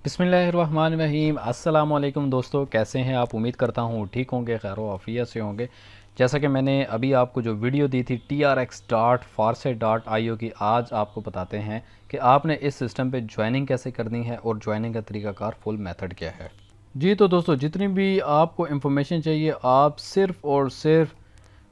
बिस्मिल्लाहिर्रहमानिर्रहीम। अस्सलाम वालेकुम दोस्तों, कैसे हैं आप? उम्मीद करता हूँ ठीक होंगे, खैर आफियत से होंगे। जैसा कि मैंने अभी आपको जो वीडियो दी थी trx.farset.io की, आज आपको बताते हैं कि आपने इस सिस्टम पे ज्वाइनिंग कैसे करनी है और ज्वाइनिंग का तरीकाकार फुल मेथड क्या है। जी तो दोस्तों, जितनी भी आपको इन्फॉर्मेशन चाहिए आप सिर्फ़ और सिर्फ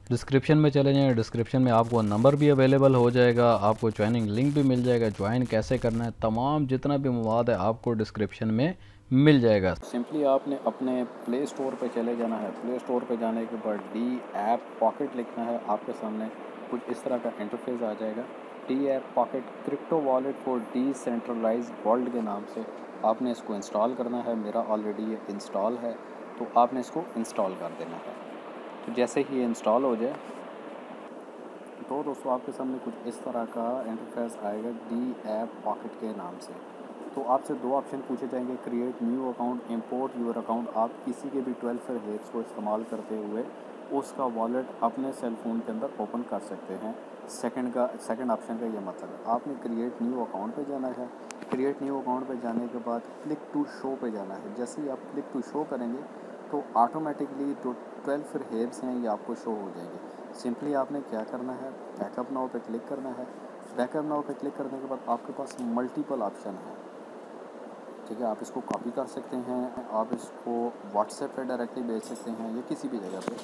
डिस्क्रिप्शन में चले जाएं। डिस्क्रिप्शन में आपको नंबर भी अवेलेबल हो जाएगा, आपको ज्वाइनिंग लिंक भी मिल जाएगा, ज्वाइन कैसे करना है, तमाम जितना भी मवाद है आपको डिस्क्रिप्शन में मिल जाएगा। सिंपली आपने अपने प्ले स्टोर पे चले जाना है। प्ले स्टोर पे जाने के बाद डी ऐप पॉकेट लिखना है। आपके सामने कुछ इस तरह का इंटरफेस आ जाएगा। D app pocket crypto wallet for decentralised world के नाम से आपने इसको इंस्टॉल करना है। मेरा ऑलरेडी ये इंस्टॉल है, तो आपने इसको इंस्टॉल कर देना है। तो जैसे ही ये इंस्टॉल हो जाए तो दोस्तों आपके सामने कुछ इस तरह का इंटरफेस आएगा डी ऐप पॉकेट के नाम से। तो आपसे दो ऑप्शन पूछे जाएंगे, create new account, import your account. आप किसी के भी 12 हेड्स को इस्तेमाल करते हुए उसका वॉलेट अपने सेल फ़ोन के अंदर ओपन कर सकते हैं। सेकंड ऑप्शन का ये मतलब है, आपने क्रिएट न्यू अकाउंट पे जाना है। क्रिएट न्यू अकाउंट पे जाने के बाद क्लिक टू शो पे जाना है। जैसे ही आप क्लिक टू शो करेंगे तो ऑटोमेटिकली जो 12 हेड्स हैं ये आपको शो हो जाएंगे। सिंपली आपने क्या करना है, बैकअप नाउ पे क्लिक करना है। बैकअप नाउ पे क्लिक करने के बाद आपके पास मल्टीपल ऑप्शन है, ठीक है। आप इसको कॉपी कर सकते हैं, आप इसको व्हाट्सएप पे डायरेक्टली भेज सकते हैं या किसी भी जगह पे।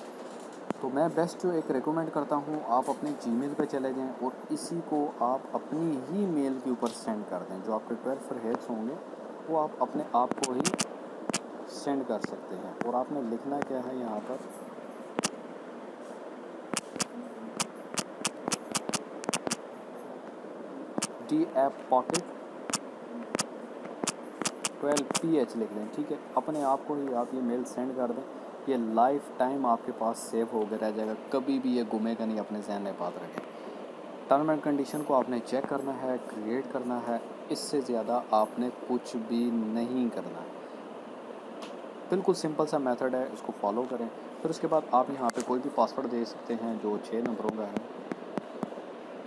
तो मैं बेस्ट जो एक रिकमेंड करता हूँ, आप अपने जीमेल पे चले जाएं और इसी को आप अपनी ही मेल के ऊपर सेंड कर दें। जो आपके 12 हेड्स होंगे वो आप अपने आप को ही सेंड कर सकते हैं। और आपने लिखना क्या है यहाँ पर, डी ऐप पॉकेट 12PH लिख दें, ठीक है। अपने आप को ही आप ये मेल सेंड कर दें। ये लाइफ टाइम आपके पास सेव हो गया रह जाएगा, कभी भी ये घूमेगा नहीं। अपने जहन में बात रखें। टर्म एंड कंडीशन को आपने चेक करना है, क्रिएट करना है, इससे ज़्यादा आपने कुछ भी नहीं करना है। बिल्कुल सिंपल सा मेथड है, इसको फॉलो करें। फिर उसके बाद आप यहाँ पे कोई भी पासवर्ड दे सकते हैं जो 6 नंबरों का है,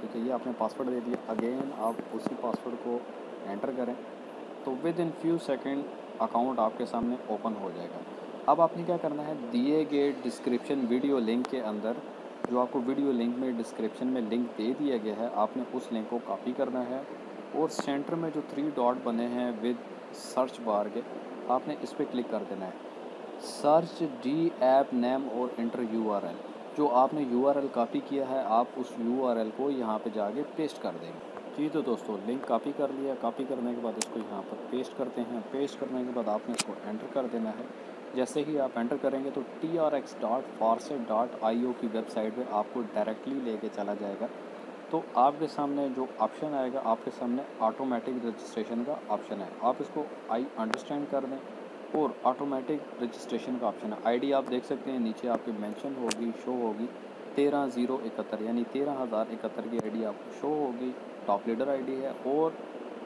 ठीक है। ये आपने पासवर्ड दे दिया, अगेन आप उसी पासवर्ड को एंटर करें तो with in few second account आपके सामने ओपन हो जाएगा। अब आपने क्या करना है, दिए गए डिस्क्रिप्शन वीडियो लिंक के अंदर, जो आपको वीडियो लिंक में डिस्क्रिप्शन में लिंक दे दिया गया है, आपने उस लिंक को कॉपी करना है और सेंटर में जो 3 डॉट बने हैं विद सर्च बार के, आपने इस पर क्लिक कर देना है। सर्च डी ऐप नेम और इंटर यूआरएल। जो आपने यूआरएल कॉपी किया है आप उस यूआरएल को यहाँ पे जाके पेस्ट कर देंगे। जी तो दोस्तों, लिंक कॉपी कर लिया। कॉपी करने के बाद इसको यहाँ पर पेस्ट करते हैं। पेस्ट करने के बाद आपने इसको एंटर कर देना है। जैसे ही आप एंटर करेंगे तो trx.farset.io की वेबसाइट पे आपको डायरेक्टली लेके चला जाएगा। तो आपके सामने जो ऑप्शन आएगा, आपके सामने ऑटोमेटिक रजिस्ट्रेशन का ऑप्शन है। आप इसको आई अंडरस्टैंड कर दें और ऑटोमेटिक रजिस्ट्रेशन का ऑप्शन है। आईडी आप देख सकते हैं, नीचे आपकी मेंशन होगी, शो होगी 13071, यानी 13071 की आईडी आपको शो होगी। टॉप लीडर आईडी है और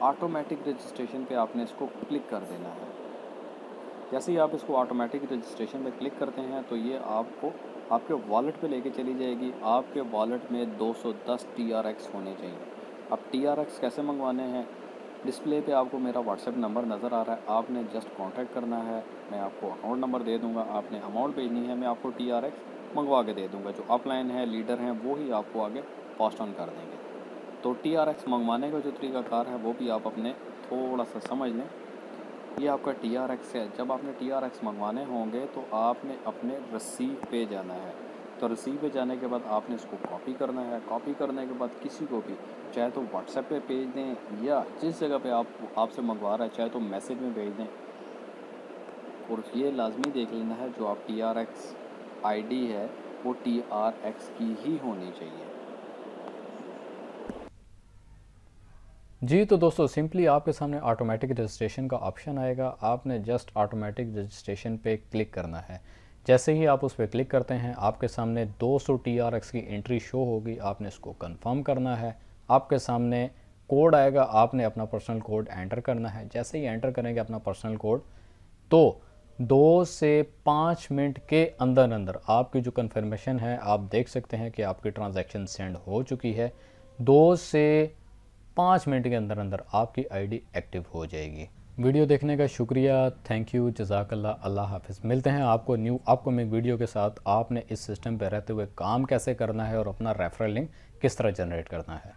ऑटोमेटिक रजिस्ट्रेशन पे आपने इसको क्लिक कर देना है। जैसे ही आप इसको ऑटोमेटिक रजिस्ट्रेशन पे क्लिक करते हैं तो ये आपको आपके वॉलेट पे लेके चली जाएगी। आपके वॉलेट में 210 TRX होने चाहिए। अब TRX कैसे मंगवाने हैं, डिस्प्ले पे आपको मेरा व्हाट्सएप नंबर नज़र आ रहा है, आपने जस्ट कांटेक्ट करना है। मैं आपको अकाउंट नंबर दे दूंगा, आपने अमाउंट भेजनी है, मैं आपको TRX मंगवा के दे दूंगा। जो अपलाइन है, लीडर हैं, वो ही आपको आगे पोस्ट ऑन कर देंगे। तो TRX मंगवाने का जो तरीकाकार है वो भी आप अपने थोड़ा सा समझ लें। ये आपका TRX है। जब आपने TRX मंगवाने होंगे तो आपने अपने रिसीव पे जाना है। तो रिसीव पे जाने के बाद आपने इसको कॉपी करना है। कॉपी करने के बाद किसी को भी, चाहे तो व्हाट्सएप पे भेज दें या जिस जगह पे आपसे मंगवा रहा है, चाहे तो मैसेज में भेज दें। और ये लाजमी देख लेना है जो आप TRX आईडी है वो TRX की ही होनी चाहिए। जी तो दोस्तों, सिंपली आपके सामने ऑटोमेटिक रजिस्ट्रेशन का ऑप्शन आएगा। आपने जस्ट ऑटोमेटिक रजिस्ट्रेशन पे क्लिक करना है। जैसे ही आप उस पर क्लिक करते हैं आपके सामने 200 TRX की एंट्री शो होगी। आपने इसको कंफर्म करना है। आपके सामने कोड आएगा, आपने अपना पर्सनल कोड एंटर करना है। जैसे ही एंटर करेंगे अपना पर्सनल कोड तो 2 से 5 मिनट के अंदर अंदर आपकी जो कन्फर्मेशन है, आप देख सकते हैं कि आपकी ट्रांजैक्शन सेंड हो चुकी है। 2 से 5 मिनट के अंदर अंदर आपकी आईडी एक्टिव हो जाएगी। वीडियो देखने का शुक्रिया, थैंक यू, जज़ाकल्लाह, अल्लाह हाफ़िज़। मिलते हैं आपको न्यू अपकमिंग वीडियो के साथ। आपने इस सिस्टम पे रहते हुए काम कैसे करना है और अपना रेफरल लिंक किस तरह जनरेट करना है।